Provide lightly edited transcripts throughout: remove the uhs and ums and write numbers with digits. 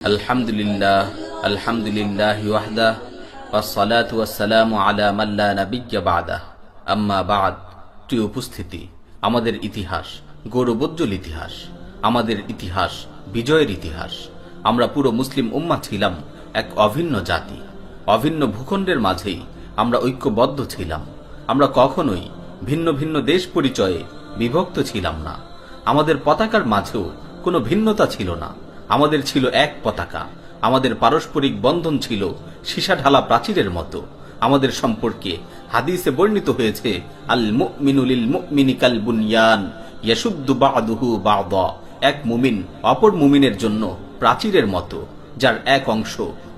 আলহামদুলিল্লাহ আলহামদুলিল্লাহি ওয়াহদাহ ওয়াসসালাতু ওয়াসসালামু আলা মান লা নাবিয়্যা বা'দাহ আম্মা বা'দ। প্রিয় উপস্থিতি, আমাদের ইতিহাস গৌরবোজ্জ্বল ইতিহাস, আমাদের ইতিহাস বিজয়ের ইতিহাস। আমরা পুরো মুসলিম উম্মাহ ছিলাম এক অভিন্ন জাতি, অভিন্ন ভূখণ্ডের মাঝেই আমরা ঐক্যবদ্ধ ছিলাম। আমরা কখনোই ভিন্ন ভিন্ন দেশ পরিচয়ে বিভক্ত ছিলাম না। আমাদের পতাকার মাঝেও কোনো ভিন্নতা ছিল না। আমাদের ছিল এক পতাকা। আমাদের পারস্পরিক বন্ধন ছিল সীসা ঢালা প্রাচীরের মতো। আমাদের সম্পর্কে হাদিসে বর্ণিত হয়েছে, আল মুমিনু লিল মুমিনি কাল বুনয়ান ইয়াশুদ্দু বা'দুহু বা'দা। এক মুমিন অপর মুমিনের জন্য প্রাচীরের মতো, যার এক অংশ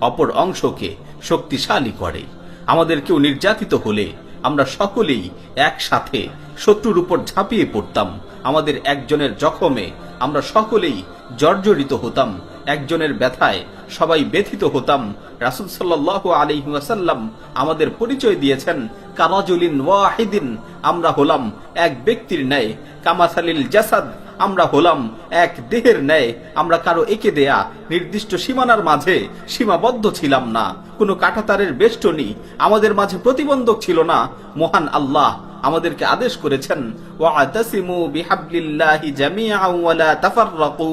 অপর অংশকে শক্তিশালী করে। আমাদের কেউ নির্যাতিত হলে আমরা সকলেই একসাথে শত্রুর উপর ঝাঁপিয়ে পড়তাম। আমাদের একজনের জখমে আমরা সকলেই জর্জরিত হতাম, একজনের ব্যথায় সবাই ব্যথিত হতাম। রাসূল সাল্লাল্লাহু আলাইহি ওয়াসাল্লাম আমাদের পরিচয় দিয়েছেন কারাজুলিন ওয়াহিদিন, আমরা হলাম এক ব্যক্তির ন্যায়। কামাসালিল জাসাদ, আমরা হলাম এক দেহের ন্যায়। আমরা কারো এঁকে দেয়া নির্দিষ্ট সীমানার মাঝে সীমাবদ্ধ ছিলাম না। কোনো কাঁটাতারের বেষ্টনী আমাদের মাঝে প্রতিবন্ধক ছিল না। মহান আল্লাহ আমাদেরকে আদেশ করেছেন, ওয়াতাসিমু বিহাবলিল্লাহি জামিআন ওয়া লা তাফাররাকু,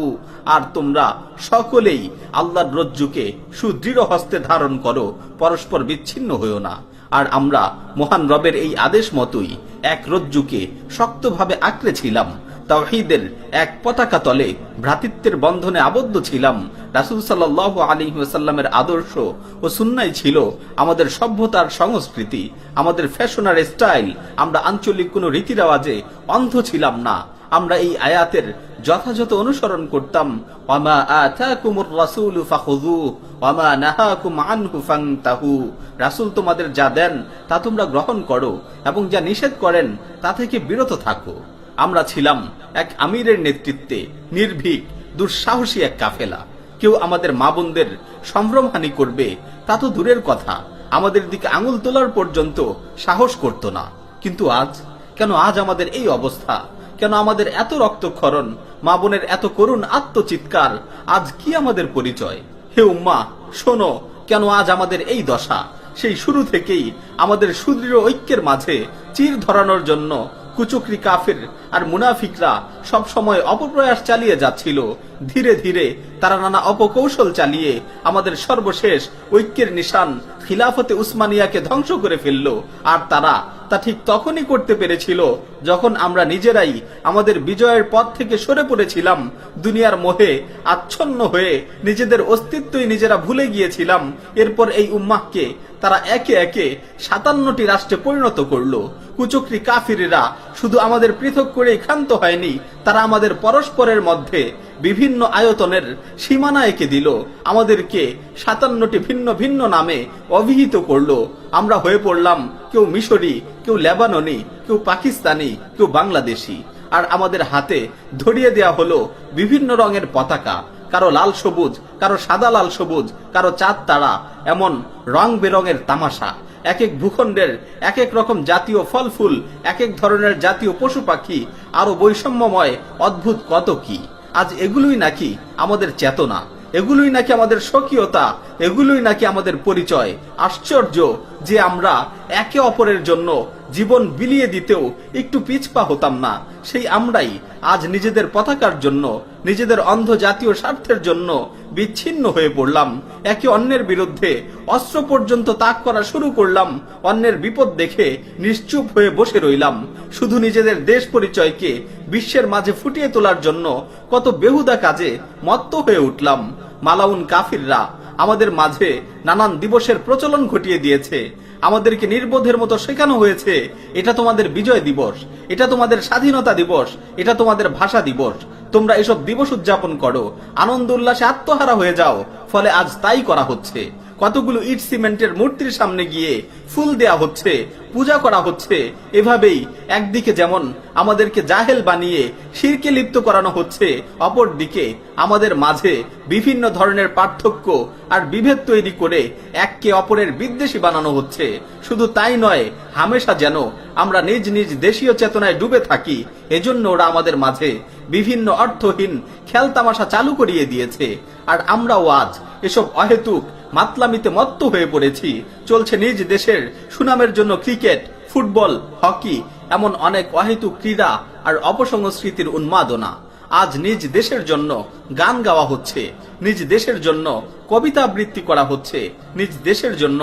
আর তোমরা সকলেই আল্লাহর রজ্জুকে সুদৃঢ় হস্তে ধারণ করো, পরস্পর বিচ্ছিন্ন হইও না। আর আমরা মহান রবের এই আদেশ মতোই এক রজ্জুকে শক্তভাবে আঁকড়ে ছিলাম। তাওহীদের এক পতাকা তলে ভ্রাতৃত্বের বন্ধনে আবদ্ধ ছিলাম। রাসূল সাল্লাল্লাহু আলাইহি ওয়াসাল্লামের আদর্শ ও সুন্নাহ ছিল আমাদের সভ্যতার সংস্কৃতি, আমাদের ফ্যাশনার স্টাইল। আমরা আঞ্চলিক কোনো রীতিরেওয়াজে অন্ধ ছিলাম না। আমরা এই আয়াতের যথাযথ অনুসরণ করতাম। ওয়ামা আতাকুমুর রাসূলু ফাখুযুহু ওয়ামা নাহাকুম আনহু ফান্তাহু। রাসূল তোমাদের যা দেন তা তোমরা গ্রহণ করো, এবং যা নিষেধ করেন তা থেকে বিরত থাকো। আমরা ছিলাম এক আমিরের নেতৃত্বে নির্ভীক দুঃসাহসী এক কাফেলা। কেউ আমাদের মা বোনদের সম্ভ্রমহানি করবে তা তো দূরের কথা, আমাদের দিকে আঙুল তোলার পর্যন্ত সাহস করত না। কিন্তু আজ কেন আমাদের এই অবস্থা? কেন আমাদের এত রক্তক্ষরণ, মা বোনের এত করুণ আত্মচিৎকার? আজ কি আমাদের পরিচয়? হে উম্মাহ, শোনো, কেন আজ আমাদের এই দশা? সেই শুরু থেকেই আমাদের সুদৃঢ় ঐক্যের মাঝে চির ধরানোর জন্য কুচক্রী কাফির আর মুনাফিকরা সব সময় অপপ্রয়াস চালিয়ে যাচ্ছিল। ধীরে ধীরে তারা নানা অপকৌশল চালিয়ে আমাদের সর্বশেষ ঐক্যের নিশান খিলাফতে উসমানিয়াকে ধ্বংস করে ফেলল। আর তারা তা ঠিক তখনই করতে পেরেছিল যখন আমরা নিজেরাই আমাদের বিজয়ের পথ থেকে সরে পড়েছিলাম। দুনিয়ার মোহে আচ্ছন্ন হয়ে নিজেদের অস্তিত্বই নিজেরা ভুলে গিয়েছিলাম। এরপর এই উম্মাহকে তারা একে একে 57টি রাষ্ট্রে পরিণত করলো। কুচক্রী কাফিরেরা শুধু আমাদের পৃথক করেই ক্ষান্ত হয়নি, তারা আমাদের পরস্পরের মধ্যে বিভিন্ন আয়তনের সীমানা এঁকে দিল। আমাদেরকে 57টি ভিন্ন ভিন্ন নামে অভিহিত করলো। আমরা হয়ে পড়লাম কেউ মিশরি, কেউ লেবাননি, কেউ পাকিস্তানি, কেউ বাংলাদেশি। আর আমাদের হাতে ধরিয়ে দেয়া হলো বিভিন্ন রঙের পতাকা, কারো লাল সবুজ, কারো সাদা লাল সবুজ, কারো চাঁদ তারা, এমন রং বেরঙের তামাশা। এক এক ভূখণ্ডের এক এক রকম জাতীয় ফল ফুল, এক এক ধরনের জাতীয় পশু পাখি, আরো বৈষম্যময় অদ্ভুত কত কি। আজ এগুলোই নাকি আমাদের চেতনা, এগুলোই নাকি আমাদের স্বকীয়তা, এগুলোই নাকি আমাদের পরিচয়। আশ্চর্য যে আমরা একে অপরের জন্য জীবন বিলিয়ে দিতেও একটু পিছপা হতাম না। সেই আমরাই আজ নিজেদের পতাকার জন্য, নিজেদের অন্ধ জাতীয় স্বার্থের জন্য বিচ্ছিন্ন হয়ে পড়লাম। একে অন্যের বিরুদ্ধে অস্ত্র পর্যন্ত তাক করা শুরু করলাম। অন্যের বিপদ দেখে নিশ্চুপ হয়ে বসে রইলাম। শুধু নিজেদের দেশ পরিচয়কে বিশ্বের মাঝে ফুটিয়ে তোলার জন্য কত বেহুদা কাজে মত্ত হয়ে উঠলাম। মালাউন কাফিররা আমাদের মাঝে নানান দিবসের প্রচলন ঘটিয়ে দিয়েছে। আমাদেরকে নির্বোধের মতো শেখানো হয়েছে, এটা তোমাদের বিজয় দিবস, এটা তোমাদের স্বাধীনতা দিবস, এটা তোমাদের ভাষা দিবস। তোমরা এসব দিবস উদযাপন করো, আনন্দ উল্লাসে আত্মহারা হয়ে যাও। ফলে আজ তাই করা হচ্ছে। কতগুলো ইট সিমেন্টের মূর্তির সামনে গিয়ে ফুল দেয়া হচ্ছে, পূজা করা হচ্ছে। এভাবেই একদিকে যেমন আমাদেরকে জাহেল বানিয়ে শিরকে লিপ্ত করানো হচ্ছে, অপরদিকে আমাদের মাঝে বিভিন্ন ধরনের পার্থক্য আর বিভেদ তৈরি করে একে অপরের বিদ্বেষী বানানো হচ্ছে। শুধু তাই নয়, হামেশা যেন আমরা নিজ নিজ দেশীয় চেতনায় ডুবে থাকি, এজন্য ওরা আমাদের মাঝে বিভিন্ন অর্থহীন খেলতামাশা চালু করিয়ে দিয়েছে। আর আমরাও আজ এসব অহেতুক মাতলামিতে মত্ত হয়ে পড়েছি। চলছে নিজ দেশের সুনামের জন্য ক্রিকেট, ফুটবল, হকি, এমন অনেক অহেতুক ক্রীড়া আর অপসংস্কৃতির উন্মাদনা। আজ নিজ দেশের জন্য গান গাওয়া হচ্ছে, নিজ দেশের জন্য কবিতা আবৃত্তি করা হচ্ছে, নিজ দেশের জন্য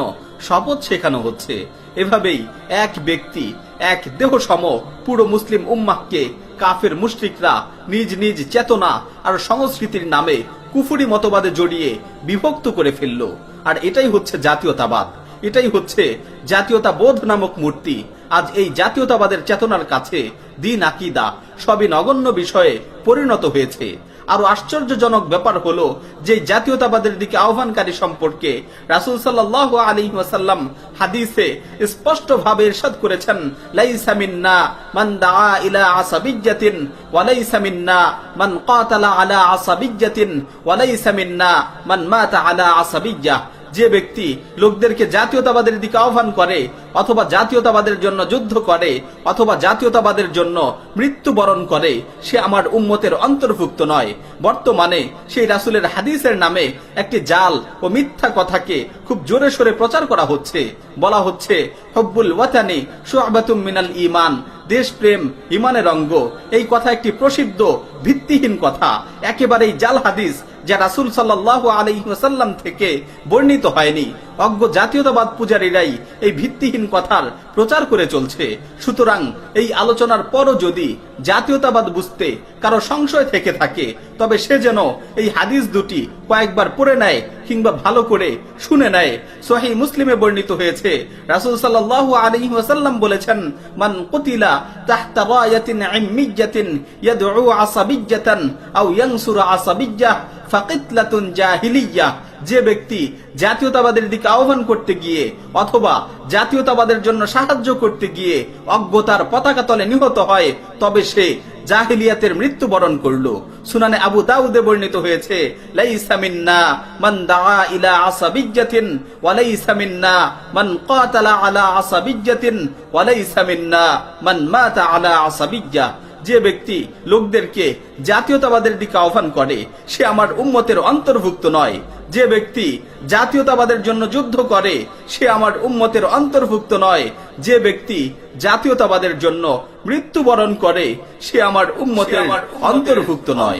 শপথ শেখানো হচ্ছে। এভাবেই এক ব্যক্তি, এক দেহ সম পুরো মুসলিম উম্মাহকে কাফের মুশরিকরা নিজ নিজ চেতনা আর সংস্কৃতির নামে কুফরি মতবাদে জড়িয়ে বিভক্ত করে ফেলল। আর এটাই হচ্ছে জাতীয়তাবাদ, এটাই হচ্ছে জাতীয়তাবোধ নামক মূর্তি। আজ এই জাতীয়তাবাদের চেতনার কাছে দিন আকীদা সবই নগণ্য বিষয়ে পরিণত হয়েছে। আরো আশ্চর্যজনক ব্যাপার হলো যে জাতীয়তাবাদের দিকে আহ্বানকারী সম্পর্কে রাসূল সাল্লাল্লাহু আলাইহি ওয়াসাল্লাম হাদিসে স্পষ্ট ভাবে ইরশাদ করেছেন, লাইসা মিন্না মান দাআ ইলা আসাবিয়্যাতিন ওয়া লাইসা মিন্না মান কাতালা আলা আসাবিয়্যাতিন ওয়া লাইসা মিন্না মান মাতা আলা আসাবিয়্যাহ। যে ব্যক্তি লোকদেরকে জাতীয়তাবাদের দিকে আহ্বান করে, অথবা জাতীয়তাবাদের জন্য যুদ্ধ করে, অথবা জাতীয়তাবাদের জন্য মৃত্যুবরণ করে, সে আমার উম্মতের অন্তর্ভুক্ত নয়। বর্তমানে সেই রাসূলের হাদিসের নামে একটি জাল ও মিথ্যা কথাকে খুব জোরে সোরে প্রচার করা হচ্ছে। বলা হচ্ছে হুব্বুল ওয়াতানি শুআবাতুম মিনাল ঈমান, দেশপ্রেম ঈমানের অঙ্গ। এই কথা একটি প্রসিদ্ধ ভিত্তিহীন কথা, একেবারেই জাল হাদিস, যা রাসূল সাল্লাল্লাহু আলাইহি ওয়াসাল্লাম থেকে বর্ণিত হয়নি। অজ্ঞ জাতীয়তাবাদ পূজারীরাই এই ভিত্তিহীন কথার প্রচার করে চলছে। সুতরাং এই আলোচনার পরও যদি জাতীয়তাবাদ বুঝতে কারো সংশয় থেকে থাকে, তবে সে যেন এই হাদিস দুটি কয়েকবার পড়ে নেয় কিংবা ভালো করে শুনে নেয়। সহিহ মুসলিমে বর্ণিত হয়েছে, রাসূল সাল্লাল্লাহু আলাইহি ওয়াসাল্লাম বলেছেন, মান কুতিলা তাহতা রায়াতিন ইম্মিয়াতিন ইয়াদউ আসাবিয়্যাতান আও ইয়ানসুরু আসাবিয়্যাহ ফাকিতলাতুন জাহিলিয়্যাহ। যে ব্যক্তি জাতীয়তাবাদের দিকে আহ্বান করতে গিয়ে অথবা জাতীয়তাবাদের জন্য সাহায্য করতে গিয়ে অজ্ঞতার পতাকা তলে নিহত হয়, তবে সে জাহিলিয়াতের মৃত্যুবরণ করল। সুনানে আবু দাউদে বর্ণিত হয়েছে, লাইসা মিন্না মান দাআ ইলা আসাবিয়্যাতিন ওয়া লাইসা মিন্না মান কাতালা আলা আসাবিয়্যাতিন ওয়া লাইসা মিন্না মান মাতা আলা আসাবিয়্যাহ। যে ব্যক্তি লোকদেরকে জাতীয়তাবাদের দিকে আহ্বান করে, সে আমার উম্মতের অন্তর্ভুক্ত নয়। যে ব্যক্তি জাতীয়তাবাদের জন্য যুদ্ধ করে, সে আমার উম্মতের অন্তর্ভুক্ত নয়। যে ব্যক্তি জাতীয়তাবাদের জন্য মৃত্যুবরণ করে, সে আমার উম্মতের অন্তর্ভুক্ত নয়।